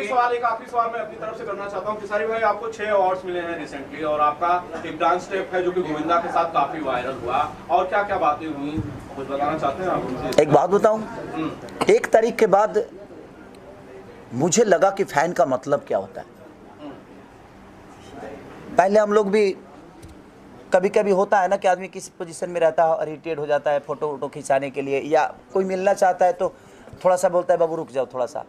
सवाल एक आखिरी सवाल मैं अपनी तरफ से करना चाहता हूँ। खेसारी भाई, आपको 6 अवार्ड्स मिले हैं रिसेंटली और आपका एक डांस स्टेप है जो कि गोविंदा के साथ काफी वायरल हुआ, और क्या क्या बातें हुई, कुछ बताना चाहते हैं आप उनसे? एक बात बताऊं, 1 तारीख के बाद मुझे लगा कि फैन का मतलब क्या होता है। पहले हम लोग भी कभी कभी होता है ना कि आदमी किसी पोजीशन में रहता है, इरिटेट हो जाता है फोटो वोटो खिंचाने के लिए, या कोई मिलना चाहता है तो थोड़ा सा बोलता है बाबू रुक जाओ थोड़ा सा।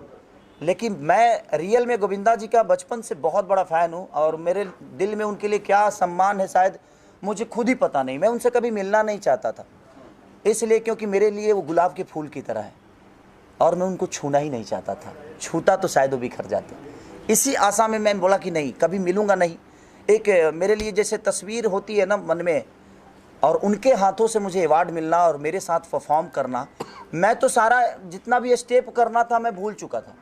लेकिन मैं रियल में गोविंदा जी का बचपन से बहुत बड़ा फ़ैन हूँ और मेरे दिल में उनके लिए क्या सम्मान है शायद मुझे खुद ही पता नहीं। मैं उनसे कभी मिलना नहीं चाहता था, इसलिए क्योंकि मेरे लिए वो गुलाब के फूल की तरह है और मैं उनको छूना ही नहीं चाहता था। छूता तो शायद वो बिखर जाते। इसी आशा में मैं बोला कि नहीं, कभी मिलूँगा नहीं। एक मेरे लिए जैसे तस्वीर होती है ना मन में, और उनके हाथों से मुझे अवार्ड मिलना और मेरे साथ परफॉर्म करना, मैं तो सारा जितना भी स्टेप करना था मैं भूल चुका था।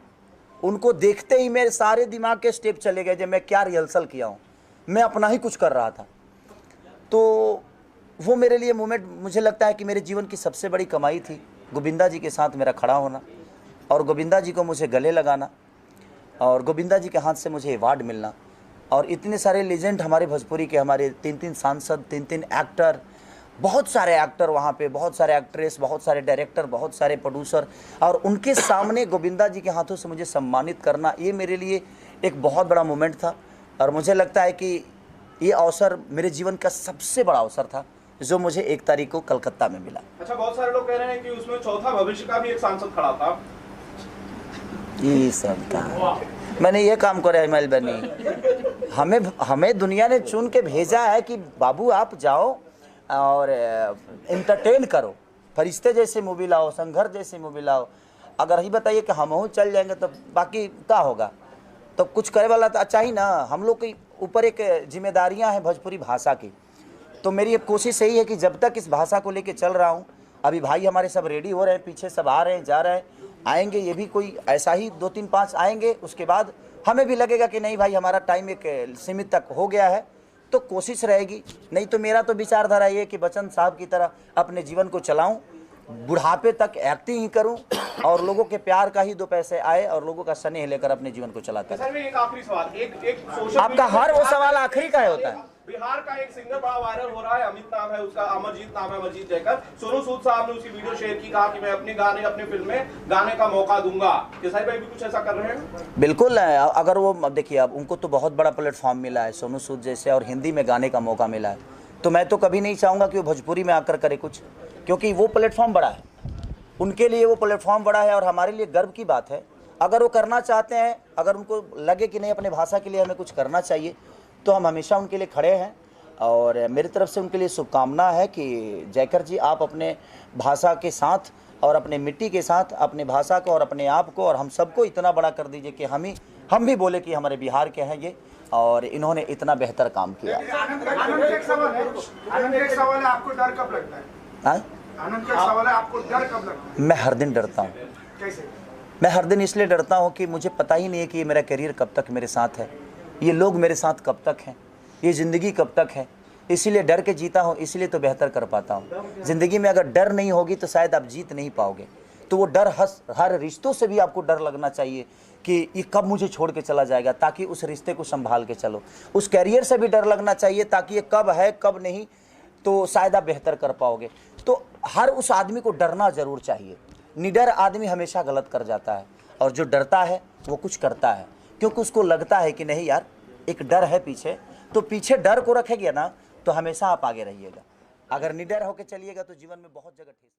उनको देखते ही मेरे सारे दिमाग के स्टेप चले गए, जब मैं क्या रिहर्सल किया हूँ, मैं अपना ही कुछ कर रहा था। तो वो मेरे लिए मोमेंट मुझे लगता है कि मेरे जीवन की सबसे बड़ी कमाई थी, गोविंदा जी के साथ मेरा खड़ा होना और गोविंदा जी को मुझे गले लगाना और गोविंदा जी के हाथ से मुझे अवार्ड मिलना। और इतने सारे लेजेंड हमारे भोजपुरी के, हमारे 3-3 सांसद, 3-3 एक्टर, बहुत सारे एक्टर वहाँ पे, बहुत सारे एक्ट्रेस, बहुत सारे डायरेक्टर, बहुत सारे प्रोड्यूसर, और उनके सामने गोविंदा जी के हाथों से मुझे सम्मानित करना, ये मेरे लिए एक बहुत बड़ा मोमेंट था। और मुझे लगता है कि ये अवसर मेरे जीवन का सबसे बड़ा अवसर था जो मुझे 1 तारीख को कलकत्ता में मिला। अच्छा, बहुत सारे लोग कह रहे हैं कि उसमें चौथा भविष्य का भी एक सांसद खड़ा था। ये सब था, मैंने ये काम करे हिमाल बनी, हमें दुनिया ने चुन के भेजा है कि बाबू आप जाओ और एंटरटेन करो, फरिश्ते जैसे मूवी लाओ, संघर्ष जैसे मूवी लाओ। अगर ही बताइए कि हम चल जाएंगे तो बाकी क्या होगा, तो कुछ करे वाला तो अच्छा ही ना। हम लोग के ऊपर एक जिम्मेदारियां हैं भोजपुरी भाषा की, तो मेरी एक कोशिश यही है कि जब तक इस भाषा को लेके चल रहा हूँ, अभी भाई हमारे सब रेडी हो रहे हैं, पीछे सब आ रहे हैं, जा रहे हैं, आएंगे, ये भी कोई ऐसा ही 2-3-5 आएंगे, उसके बाद हमें भी लगेगा कि नहीं भाई हमारा टाइम एक सीमित तक हो गया है, तो कोशिश रहेगी। नहीं तो मेरा तो विचारधारा ये कि बच्चन साहब की तरह अपने जीवन को चलाऊं, बुढ़ापे तक एक्टिंग ही करूं और लोगों के प्यार का ही 2 पैसे आए और लोगों का स्नेह लेकर अपने जीवन को चलाता है। सर, एक आखिरी सवाल, एक सोशल आपका हर वो सवाल आखिरी का होता है। बिहार का एक सिंगर बड़ा वायरल हो रहा है, अमित नाम है उसका, अमरजीत नाम है, अमरजीत जयकर। सोनू सूद साहब ने उसकी वीडियो शेयर की, कहा कि मैं अपने गाने, अपने फिल्म में गाने का मौका दूंगा। खेसारी भाई भी कुछ ऐसा कर रहे हैं? बिल्कुल, अगर वो देखिए, अब उनको तो बहुत बड़ा प्लेटफॉर्म मिला है सोनू सूद जैसे, और हिंदी में गाने का मौका मिला है, तो मैं तो कभी नहीं चाहूँगा कि वो भोजपुरी में आकर करे कुछ, क्योंकि वो प्लेटफॉर्म बड़ा है, उनके लिए वो प्लेटफॉर्म बड़ा है और हमारे लिए गर्व की बात है। अगर वो करना चाहते हैं, अगर उनको लगे कि नहीं अपने भाषा के लिए हमें कुछ करना चाहिए, तो हम हमेशा उनके लिए खड़े हैं। और मेरी तरफ से उनके लिए शुभकामना है कि जयकर जी, आप अपने भाषा के साथ और अपने मिट्टी के साथ अपने भाषा को और अपने आप को और हम सबको इतना बड़ा कर दीजिए कि हम भी बोले कि हमारे बिहार के हैं ये, और इन्होंने इतना बेहतर काम किया। आनंद, एक सवाल है, आपको डर कब लगता है? आनंद का सवाल है, आपको डर कब लगता है? मैं हर दिन डरता हूँ। कैसे? मैं हर दिन इसलिए डरता हूँ कि मुझे पता ही नहीं है कि ये मेरा करियर कब तक मेरे साथ है, ये लोग मेरे साथ कब तक हैं, ये ज़िंदगी कब तक है। इसीलिए डर के जीता हूँ, इसलिए तो बेहतर कर पाता हूँ। ज़िंदगी में अगर डर नहीं होगी तो शायद आप जीत नहीं पाओगे। तो वो डर हर रिश्तों से भी आपको डर लगना चाहिए कि ये कब मुझे छोड़ के चला जाएगा, ताकि उस रिश्ते को संभाल के चलो। उस कैरियर से भी डर लगना चाहिए ताकि ये कब है कब नहीं, तो शायद आप बेहतर कर पाओगे। तो हर उस आदमी को डरना ज़रूर चाहिए। निडर आदमी हमेशा गलत कर जाता है, और जो डरता है वो कुछ करता है, क्योंकि उसको लगता है कि नहीं यार एक डर है पीछे, तो पीछे डर को रखेगा ना तो हमेशा आप आगे रहिएगा। अगर निडर होकर चलिएगा तो जीवन में बहुत जगह ठेस